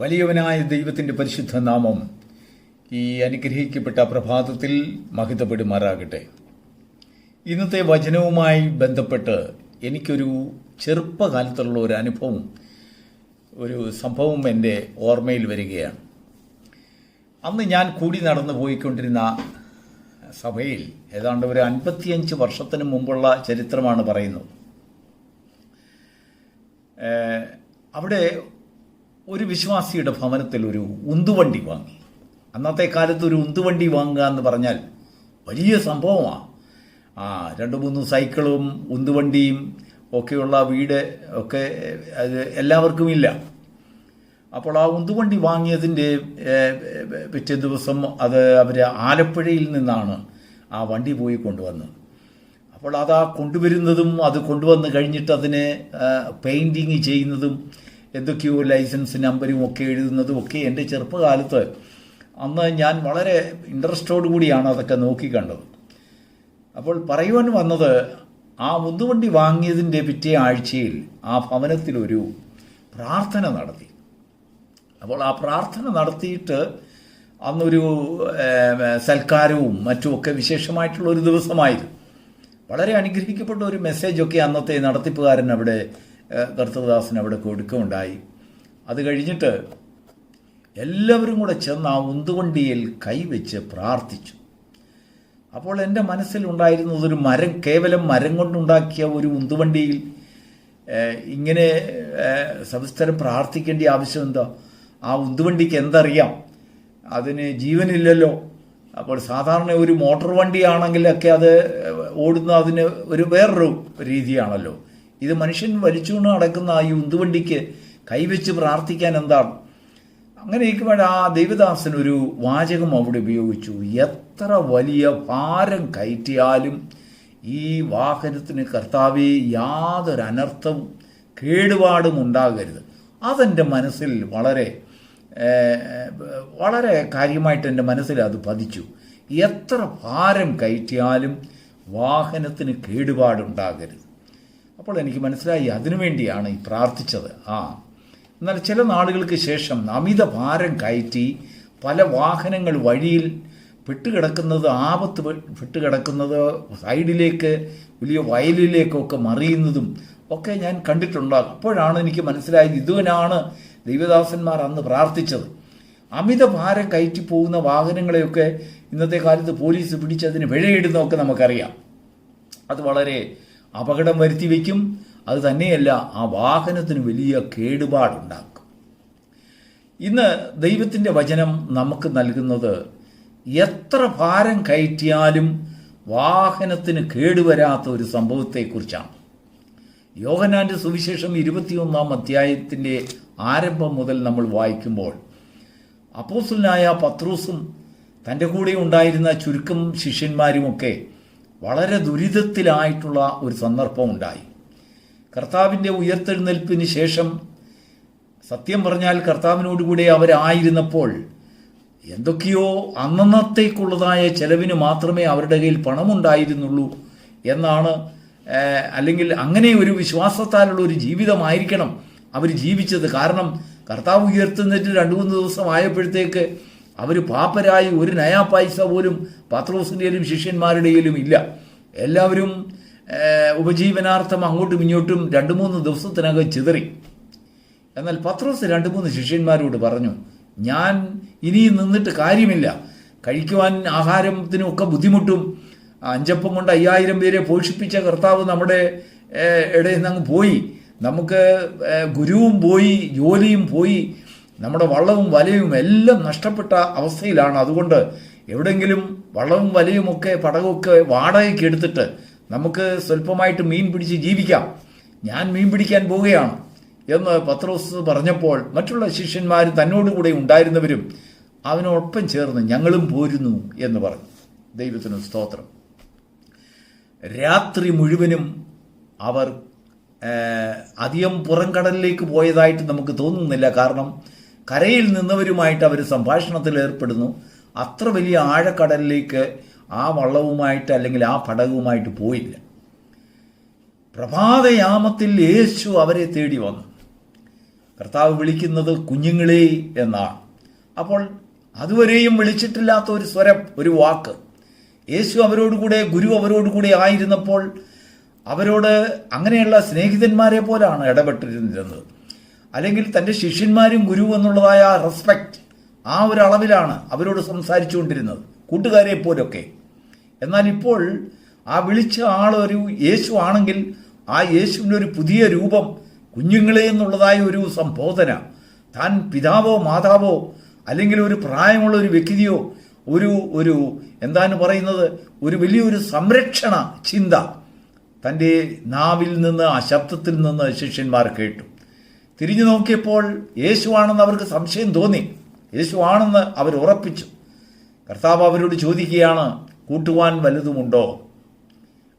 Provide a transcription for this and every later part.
വലിയവനായ ദൈവത്തിൻ്റെ പരിശുദ്ധ നാമം ഈ അനുഗ്രഹിക്കപ്പെട്ട പ്രഭാതത്തിൽ മഹിതപ്പെടുമാറാകട്ടെ. ഇന്നത്തെ വചനവുമായി ബന്ധപ്പെട്ട് എനിക്കൊരു ചെറുപ്പകാലത്തുള്ള ഒരു അനുഭവം, ഒരു സംഭവം എൻ്റെ ഓർമ്മയിൽ വരികയാണ്. അന്ന് ഞാൻ കൂടി നടന്നു പോയിക്കൊണ്ടിരുന്ന സഭയിൽ ഏതാണ്ട് ഒരു 55 വർഷത്തിന് മുമ്പുള്ള ചരിത്രമാണ് പറയുന്നത്. അവിടെ ഒരു വിശ്വാസിയുടെ ഭവനത്തിൽ ഒരു ഉന്തുവണ്ടി വാങ്ങി. അന്നത്തെ കാലത്ത് ഒരു ഉന്തുവണ്ടി വാങ്ങുക എന്ന് പറഞ്ഞാൽ വലിയ സംഭവമാണ്. 2-3 സൈക്കിളും ഉന്തുവണ്ടിയും ഒക്കെയുള്ള വീട് ഒക്കെ അത് എല്ലാവർക്കും ഇല്ല. അപ്പോൾ ആ ഉന്തുവണ്ടി വാങ്ങിയതിൻ്റെ പിറ്റേ ദിവസം അത് അവർ ആലപ്പുഴയിൽ നിന്നാണ് ആ വണ്ടി പോയി കൊണ്ടുവന്നത്. അപ്പോൾ അതാ കൊണ്ടുവരുന്നതും അത് കൊണ്ടുവന്ന് കഴിഞ്ഞിട്ട് അതിന് പെയിൻറ്റിങ് ചെയ്യുന്നതും എന്തൊക്കെയോ ലൈസൻസ് നമ്പരും ഒക്കെ എഴുതുന്നതും ഒക്കെ എൻ്റെ ചെറുപ്പകാലത്ത് അന്ന് ഞാൻ വളരെ ഇൻട്രസ്റ്റോടു കൂടിയാണ് അതൊക്കെ നോക്കിക്കണ്ടത്. അപ്പോൾ പറയുവാൻ വന്നത്, ആ ഉന്തുവണ്ടി വാങ്ങിയതിൻ്റെ പിറ്റേ ആഴ്ചയിൽ ആ ഭവനത്തിലൊരു പ്രാർത്ഥന നടത്തി. അപ്പോൾ ആ പ്രാർത്ഥന നടത്തിയിട്ട് അന്നൊരു സൽക്കാരവും മറ്റുമൊക്കെ വിശേഷമായിട്ടുള്ള ഒരു ദിവസമായിരുന്നു. വളരെ അനുഗ്രഹിക്കപ്പെട്ട ഒരു മെസ്സേജൊക്കെ അന്നത്തെ നടത്തിപ്പുകാരൻ അവിടെ കർത്തൃദാസൻ അവിടെ കൊടുക്കുകയുണ്ടായി. അത് കഴിഞ്ഞിട്ട് എല്ലാവരും കൂടെ ചെന്ന് ആ ഉന്തുവണ്ടിയിൽ കൈവച്ച് പ്രാർത്ഥിച്ചു. അപ്പോൾ എൻ്റെ മനസ്സിലുണ്ടായിരുന്നത്, ഒരു കേവലം മരം കൊണ്ടുണ്ടാക്കിയ ഒരു ഉന്തുവണ്ടിയിൽ ഇങ്ങനെ സവിസ്തരം പ്രാർത്ഥിക്കേണ്ട ആവശ്യം എന്താ? ആ ഉന്തുവണ്ടിക്ക് എന്തറിയാം? അതിന് ജീവനില്ലല്ലോ. അപ്പോൾ സാധാരണ ഒരു മോട്ടോർ വണ്ടിയാണെങ്കിലൊക്കെ അത് ഓടുന്ന അതിന് വേറൊരു രീതിയാണല്ലോ. ഇത് മനുഷ്യൻ വലിച്ചുകൊണ്ട് നടക്കുന്ന ഈ ഉന്തുവണ്ടിക്ക് കൈവച്ച് പ്രാർത്ഥിക്കാൻ എന്താണ്? അങ്ങനെയൊക്കെ ആ ദൈവദാസൻ ഒരു വാചകം അവിടെ ഉപയോഗിച്ചു. എത്ര വലിയ ഭാരം കയറ്റിയാലും ഈ വാഹനത്തിന് കർത്താവേ യാതൊരു അനർത്ഥവും കേടുപാടും ഉണ്ടാകരുത്. അതെൻ്റെ മനസ്സിൽ വളരെ കാര്യമായിട്ട് എൻ്റെ മനസ്സിൽ അത് പതിച്ചു. എത്ര ഭാരം കയറ്റിയാലും വാഹനത്തിന് കേടുപാടുണ്ടാകരുത്. അപ്പോൾ എനിക്ക് മനസ്സിലായി, അതിനുവേണ്ടിയാണ് ഈ പ്രാർത്ഥിച്ചത്. എന്നാൽ ചില നാളുകൾക്ക് ശേഷം അമിത ഭാരം കയറ്റി പല വാഹനങ്ങൾ വഴിയിൽ പെട്ടുകിടക്കുന്നത്, പെട്ടുകിടക്കുന്നത്, സൈഡിലേക്ക് വലിയ വയലിലേക്കൊക്കെ മറിയുന്നതും ഒക്കെ ഞാൻ കണ്ടിട്ടുണ്ട്. അപ്പോഴാണ് എനിക്ക് മനസ്സിലായത്, ഇതിനാണ് ദൈവദാസന്മാർ അന്ന് പ്രാർത്ഥിച്ചത്. അമിത ഭാരം കയറ്റി പോകുന്ന വാഹനങ്ങളെയൊക്കെ ഇന്നത്തെ കാലത്ത് പോലീസ് പിടിച്ചതിന് പിഴയിടുന്നതൊക്കെ നമുക്കറിയാം. അത് വളരെ അപകടം വരുത്തി വയ്ക്കും. അത് തന്നെയല്ല, ആ വാഹനത്തിന് വലിയ കേടുപാടുണ്ടാക്കും. ഇന്ന് ദൈവത്തിൻ്റെ വചനം നമുക്ക് നൽകുന്നത്, എത്ര ഭാരം കയറ്റിയാലും വാഹനത്തിന് കേടുവരാത്ത ഒരു സംഭവത്തെക്കുറിച്ചാണ്. യോഹന്നാന്റെ സുവിശേഷം 21-ാം അധ്യായത്തിൻ്റെ ആരംഭം മുതൽ നമ്മൾ വായിക്കുമ്പോൾ, അപ്പോസ്തലനായ പത്രോസും തൻ്റെ കൂടെ ഉണ്ടായിരുന്ന ചുരുക്കം ശിഷ്യന്മാരുമൊക്കെ വളരെ ദുരിതത്തിലായിട്ടുള്ള ഒരു സന്ദർഭമുണ്ടായി. കർത്താവിൻ്റെ ഉയർത്തെഴുന്നേൽപ്പിന് ശേഷം, സത്യം പറഞ്ഞാൽ കർത്താവിനോടുകൂടെ അവരായിരുന്നപ്പോൾ എന്തൊക്കെയോ അന്നത്തേക്കുള്ളതായ ചെലവിന് മാത്രമേ അവരുടെ കയ്യിൽ പണമുണ്ടായിരുന്നുള്ളൂ എന്നാണ്, അല്ലെങ്കിൽ അങ്ങനെ ഒരു വിശ്വാസത്താലുള്ള ഒരു ജീവിതമായിരിക്കണം അവർ ജീവിച്ചത്. കാരണം കർത്താവ് ഉയർത്തുന്നിട്ട് 2-3 ദിവസം ആയപ്പോഴത്തേക്ക് അവർ പാപ്പരായി ഒരു നയാ പൈസ പോലും പത്രോസിൻ്റെയും ശിഷ്യന്മാരുടെയിലും ഇല്ല. എല്ലാവരും ഉപജീവനാർത്ഥം അങ്ങോട്ടും ഇങ്ങോട്ടും 2-3 ദിവസത്തിനകം ചിതറി. എന്നാൽ പത്രോസ് 2-3 ശിഷ്യന്മാരോട് പറഞ്ഞു, ഞാൻ ഇനിയും നിന്നിട്ട് കാര്യമില്ല, കഴിക്കുവാൻ ആഹാരത്തിനൊക്കെ ബുദ്ധിമുട്ടും. 5 അപ്പം കൊണ്ട് 5000 പേരെ പോഷിപ്പിച്ച കർത്താവ് നമ്മുടെ ഇടയിൽ നിന്ന് അങ്ങ് പോയി. നമുക്ക് ഗുരുവും പോയി, ജോലിയും പോയി, നമ്മുടെ വള്ളവും വലയും എല്ലാം നഷ്ടപ്പെട്ട അവസ്ഥയിലാണ്. അതുകൊണ്ട് എവിടെയെങ്കിലും വള്ളവും വലയുമൊക്കെ പടകമൊക്കെ വാടകയ്ക്ക് എടുത്തിട്ട് നമുക്ക് സ്വല്പമായിട്ട് മീൻ പിടിച്ച് ജീവിക്കാം. ഞാൻ മീൻ പിടിക്കാൻ പോവുകയാണ് എന്ന് പത്രോസ് പറഞ്ഞപ്പോൾ മറ്റുള്ള ശിഷ്യന്മാരും തന്നോടുകൂടെ ഉണ്ടായിരുന്നവരും അവനോടൊപ്പം ചേർന്ന് ഞങ്ങളും പോരുന്നു എന്ന് പറഞ്ഞു. ദൈവത്തിന് സ്തോത്രം. രാത്രി മുഴുവനും അവർ അധികം പുറംകടലിലേക്ക് പോയതായിട്ട് നമുക്ക് തോന്നുന്നില്ല. കാരണം കരയിൽ നിന്നവരുമായിട്ട് അവർ സംഭാഷണത്തിൽ ഏർപ്പെടുന്നു. അത്ര വലിയ ആഴക്കടലിലേക്ക് ആ വള്ളവുമായിട്ട് അല്ലെങ്കിൽ ആ പടകുമായിട്ട് പോയില്ല. പ്രഭാതയാമത്തിൽ യേശു അവരെ തേടി വന്നു. കർത്താവ് വിളിക്കുന്നത് കുഞ്ഞുങ്ങളെ എന്നാണ്. അപ്പോൾ അതുവരെയും വിളിച്ചിട്ടില്ലാത്ത ഒരു സ്വരം, ഒരു വാക്ക്. യേശു അവരോടുകൂടെ, ഗുരു അവരോടുകൂടെ ആയിരുന്നപ്പോൾ അവരോട് അങ്ങനെയുള്ള സ്നേഹിതന്മാരെ പോലാണ് ഇടപെട്ടിരുന്നത്. അല്ലെങ്കിൽ തൻ്റെ ശിഷ്യന്മാരും ഗുരു എന്നുള്ളതായ റെസ്പെക്റ്റ്, ആ ഒരു അളവിലാണ് അവരോട് സംസാരിച്ചുകൊണ്ടിരുന്നത്, കൂട്ടുകാരെ പോലൊക്കെ. എന്നാൽ ഇപ്പോൾ ആ വിളിച്ച ആളൊരു യേശു ആണെങ്കിൽ ആ യേശുവിൻ്റെ ഒരു പുതിയ രൂപം, കുഞ്ഞുങ്ങളെ എന്നുള്ളതായ ഒരു സംബോധന, താൻ പിതാവോ മാതാവോ അല്ലെങ്കിൽ ഒരു പ്രായമുള്ള ഒരു വ്യക്തിയോ ഒരു എന്താണ് പറയുന്നത്, ഒരു വലിയൊരു സംരക്ഷണ ചിന്ത തൻ്റെ നാവിൽ നിന്ന്, ആ ശബ്ദത്തിൽ നിന്ന് ശിഷ്യന്മാർ കേട്ടു. തിരിഞ്ഞു നോക്കിയപ്പോൾ യേശുവാണെന്ന് അവർക്ക് സംശയം തോന്നി. യേശുവാണെന്ന് അവർ ഉറപ്പിച്ചു. കർത്താവ് അവരോട് ചോദിക്കുകയാണ്, കൂട്ടുവാൻ വലുതുമുണ്ടോ?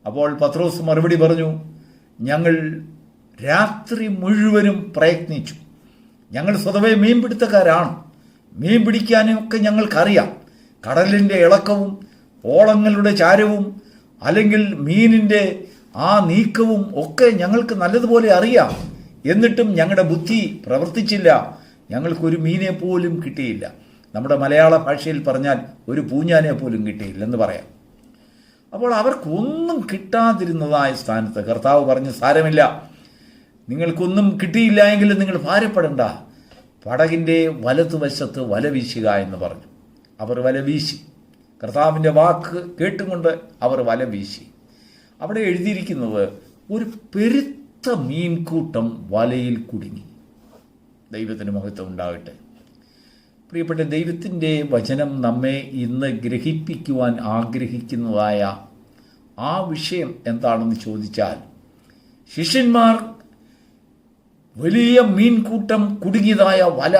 അപ്പോൾ പത്രോസ് മറുപടി പറഞ്ഞു, ഞങ്ങൾ രാത്രി മുഴുവനും പ്രയത്നിച്ചു. ഞങ്ങൾ സ്വതവേ മീൻപിടുത്തക്കാരാണ്. മീൻ പിടിക്കാനൊക്കെ ഞങ്ങൾക്കറിയാം. കടലിൻ്റെ ഇളക്കവും ഓളങ്ങളുടെ ചാരവും അല്ലെങ്കിൽ മീനിൻ്റെ ആ നീക്കവും ഒക്കെ ഞങ്ങൾക്ക് നല്ലതുപോലെ അറിയാം. എന്നിട്ടും ഞങ്ങളുടെ ബുദ്ധി പ്രവർത്തിച്ചില്ല. ഞങ്ങൾക്കൊരു മീനെ പോലും കിട്ടിയില്ല. നമ്മുടെ മലയാള ഭാഷയിൽ പറഞ്ഞാൽ ഒരു പൂഞ്ഞാനെ പോലും കിട്ടിയില്ലെന്ന് പറയാം. അപ്പോൾ അവർക്കൊന്നും കിട്ടാതിരുന്നതായ സ്ഥാനത്ത് കർത്താവ് പറഞ്ഞു, സാരമില്ല, നിങ്ങൾക്കൊന്നും കിട്ടിയില്ല എങ്കിലും നിങ്ങൾ ഭാരപ്പെടണ്ട, പടകിൻ്റെ വലതുവശത്ത് വല വീശുക എന്ന് പറഞ്ഞു. അവർ വല വീശി. കർത്താവിൻ്റെ വാക്ക് കേട്ടുകൊണ്ട് അവർ വല വീശി. അവിടെ എഴുതിയിരിക്കുന്നത്, ഒരു പെരുത്ത മീൻകൂട്ടം വലയിൽ കുടുങ്ങി. ദൈവത്തിന് മഹത്വം ഉണ്ടാകട്ടെ. പ്രിയപ്പെട്ട, ദൈവത്തിൻ്റെ വചനം നമ്മെ ഇന്ന് ഗ്രഹിപ്പിക്കുവാൻ ആഗ്രഹിക്കുന്നതായ ആ വിഷയം എന്താണെന്ന് ചോദിച്ചാൽ, ശിഷ്യന്മാർ വലിയ മീൻകൂട്ടം കുടുങ്ങിയതായ വല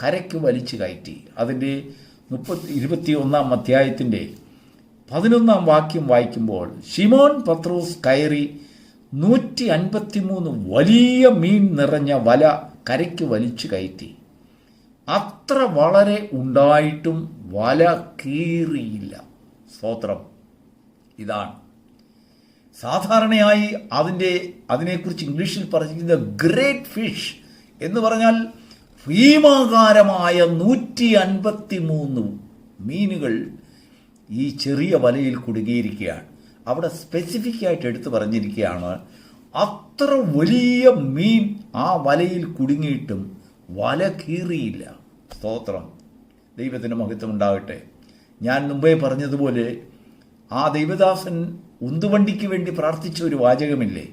കരയ്ക്ക് വലിച്ചു കയറ്റി. അതിൻ്റെ 21-ാം അധ്യായത്തിൻ്റെ 11-ാം വാക്യം വായിക്കുമ്പോൾ, ശിമോൻ പത്രോസ് കയറി 153 വലിയ മീൻ നിറഞ്ഞ വല കരയ്ക്ക് വലിച്ചു കയറ്റി. അത്ര വളരെ ഉണ്ടായിട്ടും വല കീറിയില്ല. സ്തോത്രം. ഇതാണ് സാധാരണയായി അതിനെക്കുറിച്ച് ഇംഗ്ലീഷിൽ പറഞ്ഞിരിക്കുന്നത് ഗ്രേറ്റ് ഫിഷ് എന്ന് പറഞ്ഞാൽ ഭീമാകാരമായ 153 മീനുകൾ ഈ ചെറിയ വലയിൽ കുടുങ്ങിയിരിക്കുകയാണ്. അവിടെ സ്പെസിഫിക് ആയിട്ട് എടുത്തു പറഞ്ഞിരിക്കുകയാണ്, അത്ര വലിയ മീൻ ആ വലയിൽ കുടുങ്ങിയിട്ടും വല കീറിയില്ല. സ്തോത്രം. ദൈവത്തിന് മഹത്വം ഉണ്ടാകട്ടെ. ഞാൻ മുമ്പേ പറഞ്ഞതുപോലെ ആ ദൈവദാസൻ ഉന്തുവണ്ടിക്ക് വേണ്ടി പ്രാർത്ഥിച്ച ഒരു വാചകമില്ലേ,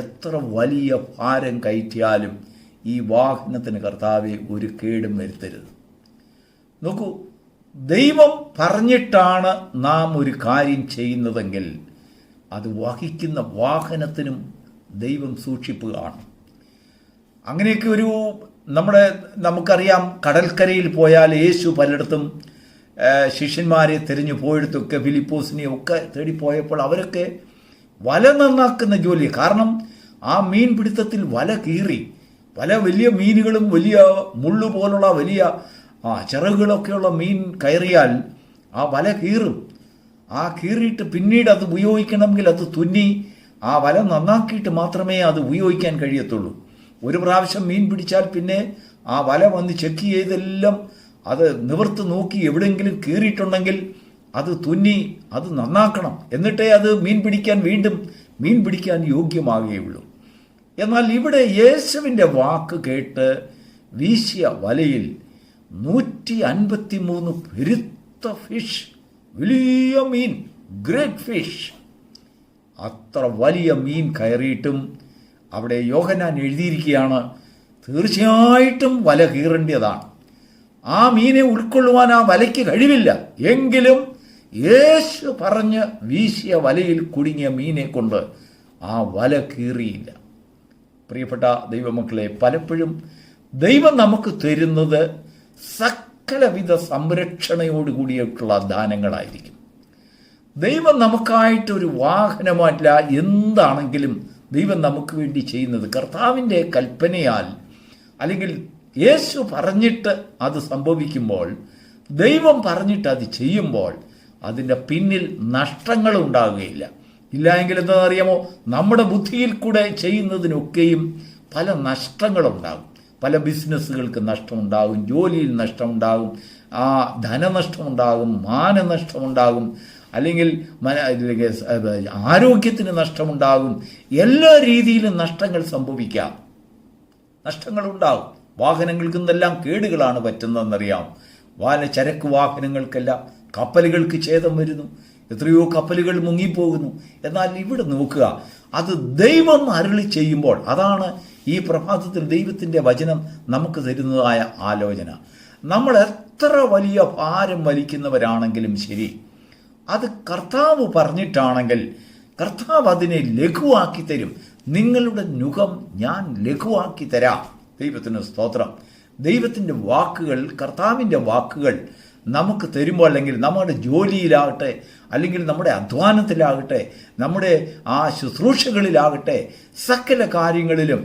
എത്ര വലിയ ഭാരം കയറ്റിയാലും ഈ വാഹനത്തിന് കർത്താവെ ഒരു കേടും വരുത്തരുത്. നോക്കൂ, ദൈവം പറഞ്ഞിട്ടാണ് നാം ഒരു കാര്യം ചെയ്യുന്നതെങ്കിൽ അത് വഹിക്കുന്ന വാഹനത്തിനും ദൈവം സൂക്ഷിപ്പുകയാണ്. അങ്ങനെയൊക്കെ നമുക്കറിയാം, കടൽക്കരയിൽ പോയാൽ യേശു പലയിടത്തും ശിഷ്യന്മാരെ തിരഞ്ഞു പോയിടത്തൊക്കെ ഫിലിപ്പോസിനെയും ഒക്കെ തേടിപ്പോയപ്പോൾ അവരൊക്കെ വല നന്നാക്കുന്ന ജോലി. കാരണം ആ മീൻ പിടുത്തത്തിൽ വല കീറി. വലിയ മീനുകളും വലിയ മുള്ളു പോലുള്ള വലിയ ചിറകുകളൊക്കെയുള്ള മീൻ കയറിയാൽ ആ വല കീറും. ആ കീറിയിട്ട് പിന്നീട് അത് ഉപയോഗിക്കണമെങ്കിൽ അത് തുന്നി ആ വല നന്നാക്കിയിട്ട് മാത്രമേ അത് ഉപയോഗിക്കാൻ കഴിയത്തുള്ളൂ. ഒരു പ്രാവശ്യം മീൻ പിടിച്ചാൽ പിന്നെ ആ വല വന്ന് ചെക്ക് ചെയ്തെല്ലാം അത് നിവർത്ത് നോക്കി എവിടെയെങ്കിലും കീറിയിട്ടുണ്ടെങ്കിൽ അത് തുന്നി അത് നന്നാക്കണം. എന്നിട്ടേ അത് വീണ്ടും മീൻ പിടിക്കാൻ യോഗ്യമാകുകയുള്ളൂ. എന്നാൽ ഇവിടെ യേശുവിൻ്റെ വാക്ക് കേട്ട് വീശിയ വലയിൽ 153 പെരുത്ത ഫിഷ്, വലിയ മീൻ, ഗ്രേറ്റ് ഫിഷ്. അത്ര വലിയ മീൻ കയറിയിട്ടും അവിടെ യോഹന്നാൻ എഴുതിയിരിക്കുകയാണ്, തീർച്ചയായിട്ടും വല കീറേണ്ടതാണ്. ആ മീനെ ഉൾക്കൊള്ളുവാൻ ആ വലയ്ക്ക് കഴിവില്ല. എങ്കിലും യേശു പറഞ്ഞ് വീശിയ വലയിൽ കുടുങ്ങിയ മീനെ കൊണ്ട് ആ വല കീറിയില്ല. പ്രിയപ്പെട്ട ദൈവമക്കളെ, പലപ്പോഴും ദൈവം നമുക്ക് തരുന്നത് സകലവിധ സംരക്ഷണയോടുകൂടിയിട്ടുള്ള ദാനങ്ങളായിരിക്കും. ദൈവം നമുക്കായിട്ടൊരു വാഹനമല്ല, എന്താണെങ്കിലും ദൈവം നമുക്ക് വേണ്ടി ചെയ്യുന്നത് കർത്താവിൻ്റെ കൽപ്പനയാൽ, അല്ലെങ്കിൽ യേശു പറഞ്ഞിട്ട് അത് സംഭവിക്കുമ്പോൾ, ദൈവം പറഞ്ഞിട്ട് അത് ചെയ്യുമ്പോൾ അതിൻ്റെ പിന്നിൽ നഷ്ടങ്ങൾ ഉണ്ടാകുകയില്ല. ഇല്ല എങ്കിൽ എന്താണെന്നറിയാമോ, നമ്മുടെ ബുദ്ധിയിൽ കൂടെ ചെയ്യുന്നതിനൊക്കെയും പല നഷ്ടങ്ങളുണ്ടാകും. പല ബിസിനസ്സുകൾക്ക് നഷ്ടമുണ്ടാകും, ജോലിയിൽ നഷ്ടമുണ്ടാകും, ധനനഷ്ടമുണ്ടാകും, മാനനഷ്ടമുണ്ടാകും, അല്ലെങ്കിൽ ആരോഗ്യത്തിന് നഷ്ടമുണ്ടാകും. എല്ലാ രീതിയിലും നഷ്ടങ്ങൾ സംഭവിക്കാം, നഷ്ടങ്ങളുണ്ടാകും. വാഹനങ്ങൾക്കെന്തെല്ലാം കേടുകളാണ് പറ്റുന്നതെന്നറിയാം. ചരക്ക് വാഹനങ്ങൾക്കെല്ലാം, കപ്പലുകൾക്ക് ഛേദം വരുന്നു, എത്രയോ കപ്പലുകൾ മുങ്ങിപ്പോകുന്നു. എന്നാൽ ഇവിടെ നോക്കുക, അത് ദൈവം അരുളി ചെയ്യുമ്പോൾ, അതാണ് ഈ പ്രഭാതത്തിൽ ദൈവത്തിൻ്റെ വചനം നമുക്ക് തരുന്നതായ ആലോചന. നമ്മൾ എത്ര വലിയ ഭാരം വലിക്കുന്നവരാണെങ്കിലും ശരി, അത് കർത്താവ് പറഞ്ഞിട്ടാണെങ്കിൽ കർത്താവ് അതിനെ ലഘുവാക്കി തരും. നിങ്ങളുടെ നുകം ഞാൻ ലഘുവാക്കി തരാം. ദൈവത്തിന് സ്തോത്രം. ദൈവത്തിൻ്റെ വാക്കുകൾ, കർത്താവിൻ്റെ വാക്കുകൾ നമുക്ക് തരുമ്പോൾ, അല്ലെങ്കിൽ നമ്മുടെ ജോലിയിലാകട്ടെ, അല്ലെങ്കിൽ നമ്മുടെ അധ്വാനത്തിലാകട്ടെ, നമ്മുടെ ശുശ്രൂഷകളിലാകട്ടെ, സകല കാര്യങ്ങളിലും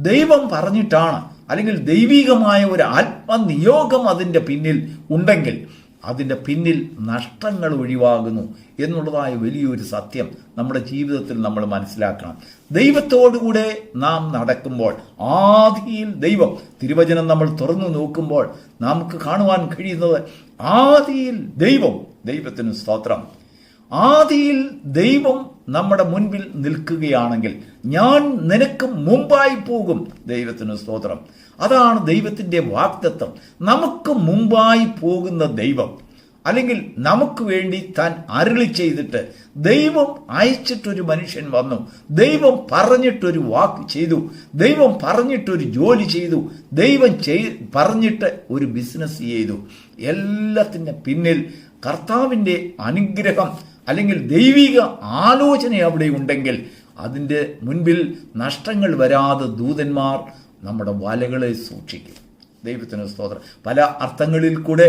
ദൈവം പറഞ്ഞിട്ടാണ്, അല്ലെങ്കിൽ ദൈവികമായ ഒരു ആത്മനിയോഗം അതിൻ്റെ പിന്നിൽ ഉണ്ടെങ്കിൽ അതിൻ്റെ പിന്നിൽ നഷ്ടങ്ങൾ ഒഴിവാകുന്നു എന്നുള്ളതായ വലിയൊരു സത്യം നമ്മുടെ ജീവിതത്തിൽ നമ്മൾ മനസ്സിലാക്കണം. ദൈവത്തോടുകൂടെ നാം നടക്കുമ്പോൾ, ആദിയിൽ ദൈവം, തിരുവചനം നമ്മൾ തുറന്നു നോക്കുമ്പോൾ നമുക്ക് കാണുവാൻ കഴിയുന്നത്, ആദിയിൽ ദൈവത്തിന് സ്തോത്രം, ആദിയിൽ ദൈവം നമ്മുടെ മുൻപിൽ നിൽക്കുകയാണെങ്കിൽ ഞാൻ നിനക്ക് മുമ്പായി പോകും. ദൈവത്തിന് സ്തോത്രം. അതാണ് ദൈവത്തിൻ്റെ വാഗ്ദത്തം. നമുക്ക് മുമ്പായി പോകുന്ന ദൈവം, അല്ലെങ്കിൽ നമുക്ക് വേണ്ടി താൻ അരുളി ചെയ്തിട്ട്, ദൈവം അയച്ചിട്ടൊരു മനുഷ്യൻ വന്നു, ദൈവം പറഞ്ഞിട്ടൊരു വാക്ക് ചെയ്തു, ദൈവം പറഞ്ഞിട്ടൊരു ജോലി ചെയ്തു, ദൈവം പറഞ്ഞിട്ട് ഒരു ബിസിനസ് ചെയ്തു. എല്ലാത്തിൻ്റെ പിന്നിൽ കർത്താവിൻ്റെ അനുഗ്രഹം, അല്ലെങ്കിൽ ദൈവിക ആലോചന അവിടെ ഉണ്ടെങ്കിൽ അതിൻ്റെ മുൻപിൽ നഷ്ടങ്ങൾ വരാതെ ദൂതന്മാർ നമ്മുടെ വലകളെ സൂക്ഷിക്കും. ദൈവത്തിന് സ്തോത്രം. പല അർത്ഥങ്ങളിൽ കൂടെ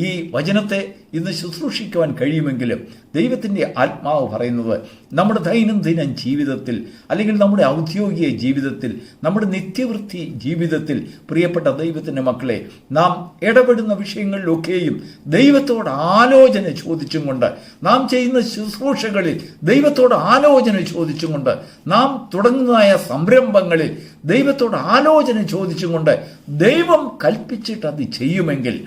ഈ വചനത്തെ ഇന്ന് ശുശ്രൂഷിക്കുവാൻ കഴിയുമെങ്കിലും ദൈവത്തിൻ്റെ ആത്മാവ് പറയുന്നത്, നമ്മുടെ ദൈനംദിന ജീവിതത്തിൽ, അല്ലെങ്കിൽ നമ്മുടെ ഔദ്യോഗിക ജീവിതത്തിൽ, നമ്മുടെ നിത്യവൃത്തി ജീവിതത്തിൽ, പ്രിയപ്പെട്ട ദൈവത്തിൻ്റെ മക്കളെ, നാം ഇടപെടുന്ന വിഷയങ്ങളിലൊക്കെയും ദൈവത്തോട് ആലോചന ചോദിച്ചും കൊണ്ട്, നാം ചെയ്യുന്ന ശുശ്രൂഷകളിൽ ദൈവത്തോട് ആലോചന ചോദിച്ചും കൊണ്ട്, നാം തുടങ്ങുന്നതായ സംരംഭങ്ങളിൽ ദൈവത്തോട് ആലോചന ചോദിച്ചും കൊണ്ട് ദൈവം കൽപ്പിച്ചിട്ട് അത് ചെയ്യുമെങ്കിൽ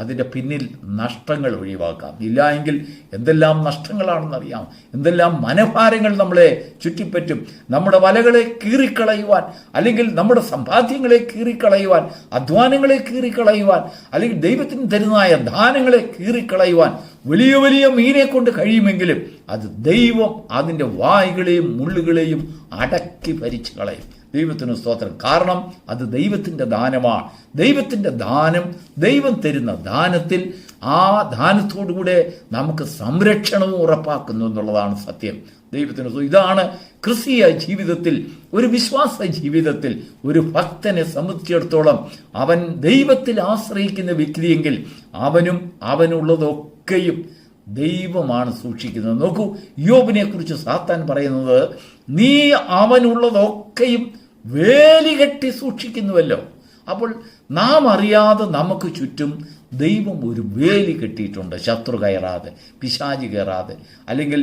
അതിൻ്റെ പിന്നിൽ നഷ്ടങ്ങൾ ഒഴിവാക്കാം. ഇല്ല എങ്കിൽ എന്തെല്ലാം നഷ്ടങ്ങളാണെന്നറിയാം, എന്തെല്ലാം മനഭാരങ്ങൾ നമ്മളെ ചുറ്റിപ്പറ്റും. നമ്മുടെ വലകളെ കീറിക്കളയുവാൻ, അല്ലെങ്കിൽ നമ്മുടെ സമ്പാദ്യങ്ങളെ കീറിക്കളയുവാൻ, അധ്വാനങ്ങളെ കീറിക്കളയുവാൻ, അല്ലെങ്കിൽ ദൈവത്തിന് തരുന്നതായ ദാനങ്ങളെ കീറിക്കളയുവാൻ വലിയ വലിയ മീനെ കൊണ്ട് കഴിയുമെങ്കിലും അത് ദൈവം അതിൻ്റെ വായ്കളെയും മുള്ളുകളെയും അടക്കി ഭരിച്ചു കളയും. ദൈവത്തിന് സ്തോത്രം. കാരണം അത് ദൈവത്തിൻ്റെ ദാനമാണ്. ദൈവത്തിൻ്റെ ദാനം, ദൈവം തരുന്ന ദാനത്തിൽ, ആ ദാനത്തോടുകൂടെ നമുക്ക് സംരക്ഷണവും ഉറപ്പാക്കുന്നു എന്നുള്ളതാണ് സത്യം. ദൈവത്തിന് ഇതാണ് ക്രിസ്തീയ ജീവിതത്തിൽ, ഒരു വിശ്വാസ ജീവിതത്തിൽ ഒരു ഭക്തനെ സംബന്ധിച്ചിടത്തോളം അവൻ ദൈവത്തിൽ ആശ്രയിക്കുന്ന വ്യക്തിയെങ്കിൽ അവനുള്ളതൊക്കെയും ദൈവമാണ് സൂക്ഷിക്കുന്നത്. നോക്കൂ, യോബിനെ കുറിച്ച് സാത്താൻ പറയുന്നത്, നീ അവനുള്ളതൊക്കെയും വേലികെട്ടി സൂക്ഷിക്കുന്നുവല്ലോ. അപ്പോൾ നാം അറിയാതെ നമുക്ക് ചുറ്റും ദൈവം ഒരു വേലി കെട്ടിയിട്ടുണ്ട്. ശത്രു കയറാതെ, പിശാചി കയറാതെ, അല്ലെങ്കിൽ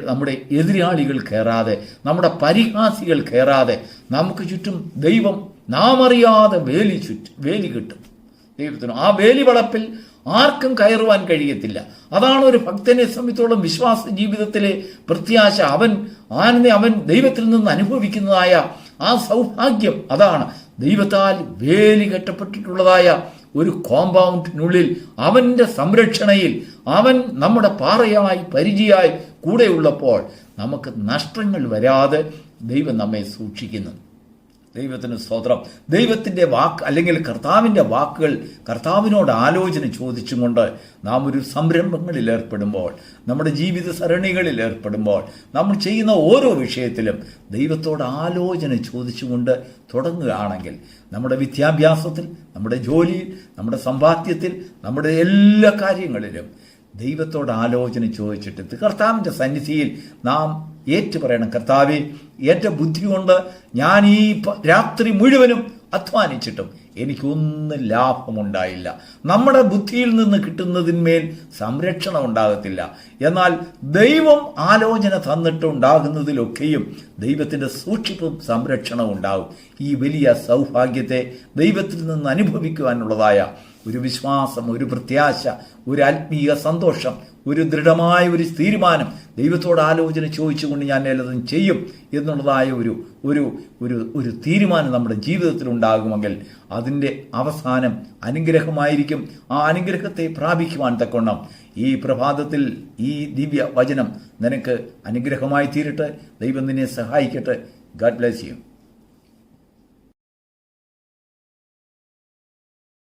നമ്മുടെ എതിരാളികൾ കയറാതെ, നമ്മുടെ പരിഹാസികൾ കയറാതെ നമുക്ക് ചുറ്റും ദൈവം നാം അറിയാതെ വേലി കെട്ടും. ദൈവത്തിന് ആ വേലി വളപ്പിൽ ആർക്കും കയറുവാൻ കഴിയത്തില്ല. അതാണ് ഒരു ഭക്തനെ സംബന്ധിച്ചോളം വിശ്വാസ ജീവിതത്തിലെ പ്രത്യാശ. അവൻ ദൈവത്തിൽ നിന്ന് അനുഭവിക്കുന്നതായ ആ സൗഭാഗ്യം അതാണ്. ദൈവത്താൽ വേലി കെട്ടപ്പെട്ടിട്ടുള്ളതായ ഒരു കോമ്പൗണ്ടിനുള്ളിൽ, അവൻ്റെ സംരക്ഷണയിൽ, അവൻ നമ്മുടെ പാറയായി പരിചയായി കൂടെയുള്ളപ്പോൾ നമുക്ക് നഷ്ടങ്ങൾ വരാതെ ദൈവം നമ്മെ സൂക്ഷിക്കുന്നു. ദൈവത്തിന് സ്തോത്രം. ദൈവത്തിൻ്റെ വാക്ക്, അല്ലെങ്കിൽ കർത്താവിൻ്റെ വാക്കുകൾ, കർത്താവിനോട് ആലോചന ചോദിച്ചും കൊണ്ട് നാം ഒരു സംരംഭങ്ങളിൽ ഏർപ്പെടുമ്പോൾ, നമ്മുടെ ജീവിത സരണികളിൽ ഏർപ്പെടുമ്പോൾ, നമ്മൾ ചെയ്യുന്ന ഓരോ വിഷയത്തിലും ദൈവത്തോട് ആലോചന ചോദിച്ചുകൊണ്ട് തുടങ്ങുകയാണെങ്കിൽ നമ്മുടെ വിദ്യാഭ്യാസത്തിൽ, നമ്മുടെ ജോലിയിൽ, നമ്മുടെ സമ്പാദ്യത്തിൽ, നമ്മുടെ എല്ലാ കാര്യങ്ങളിലും ദൈവത്തോട് ആലോചന ചോദിച്ചിട്ട് കർത്താവിൻ്റെ സന്നിധിയിൽ നാം പറയണം, കർത്താവേ, എൻ്റെ ബുദ്ധി കൊണ്ട് ഞാൻ ഈ രാത്രി മുഴുവനും അധ്വാനിച്ചിട്ടും എനിക്കൊന്നും ലാഭമുണ്ടായില്ല. നമ്മുടെ ബുദ്ധിയിൽ നിന്ന് കിട്ടുന്നതിന്മേൽ സംരക്ഷണം ഉണ്ടാകത്തില്ല. എന്നാൽ ദൈവം ആലോചന തന്നിട്ടുണ്ടാകുന്നതിലൊക്കെയും ദൈവത്തിൻ്റെ സൂക്ഷിപ്പും സംരക്ഷണവും ഉണ്ടാകും. ഈ വലിയ സൗഭാഗ്യത്തെ ദൈവത്തിൽ നിന്ന് അനുഭവിക്കുവാനുള്ളതായ ഒരു വിശ്വാസം, ഒരു പ്രത്യാശ, ഒരു ആത്മീയ സന്തോഷം, ഒരു ദൃഢമായ ഒരു തീരുമാനം, ദൈവത്തോട് ആലോചന ചോദിച്ചുകൊണ്ട് ഞാൻ എല്ലാതും ചെയ്യും എന്നുള്ളതായ ഒരു തീരുമാനം നമ്മുടെ ജീവിതത്തിൽ ഉണ്ടാകുമെങ്കിൽ അതിൻ്റെ അവസാനം അനുഗ്രഹമായിരിക്കും. ആ അനുഗ്രഹത്തെ പ്രാപിക്കുവാൻ തക്കവണ്ണം ഈ പ്രഭാതത്തിൽ ഈ ദിവ്യ വചനം നിനക്ക് അനുഗ്രഹമായി തീരട്ടെ. ദൈവം നിന്നെ സഹായിക്കട്ടെ. God bless you.